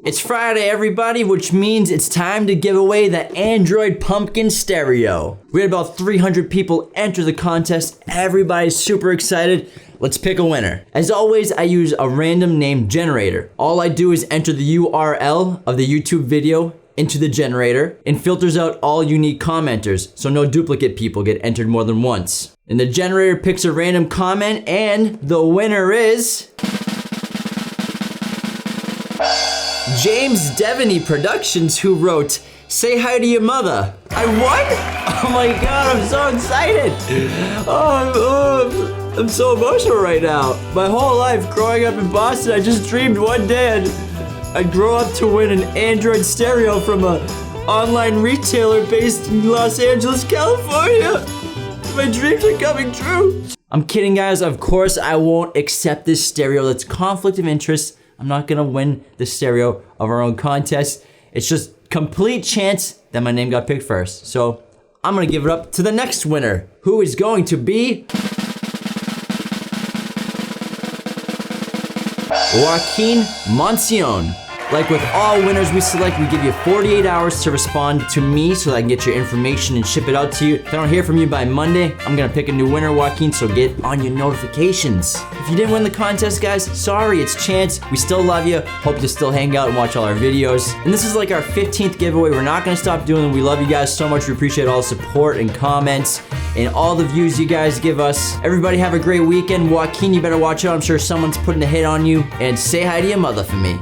It's Friday, everybody, which means it's time to give away the Android Pumpkin Stereo. We had about 300 people enter the contest. Everybody's super excited. Let's pick a winner. As always, I use a random name generator. All I do is enter the URL of the YouTube video into the generator and filters out all unique commenters, so no duplicate people get entered more than once. And the generator picks a random comment, and the winner is James Devaney Productions, who wrote, "Say hi to your mother." I won? Oh my god, I'm so excited. I'm so emotional right now. My whole life growing up in Boston, I just dreamed one day I'd grow up to win an Android stereo from an online retailer based in Los Angeles, California. My dreams are coming true. I'm kidding, guys. Of course, I won't accept this stereo. That's conflict of interest. I'm not gonna win the stereo of our own contest. It's just complete chance that my name got picked first. So I'm gonna give it up to the next winner, who is going to be Joaquin Moncion. Like with all winners we select, we give you 48 hours to respond to me so that I can get your information and ship it out to you. If I don't hear from you by Monday, I'm gonna pick a new winner, Joaquin, so get on your notifications. If you didn't win the contest, guys, sorry, it's chance. We still love you. Hope to still hang out and watch all our videos. And this is like our 15th giveaway. We're not gonna stop doing them. We love you guys so much. We appreciate all the support and comments and all the views you guys give us. Everybody have a great weekend. Joaquin, you better watch out. I'm sure someone's putting a hit on you. And say hi to your mother for me.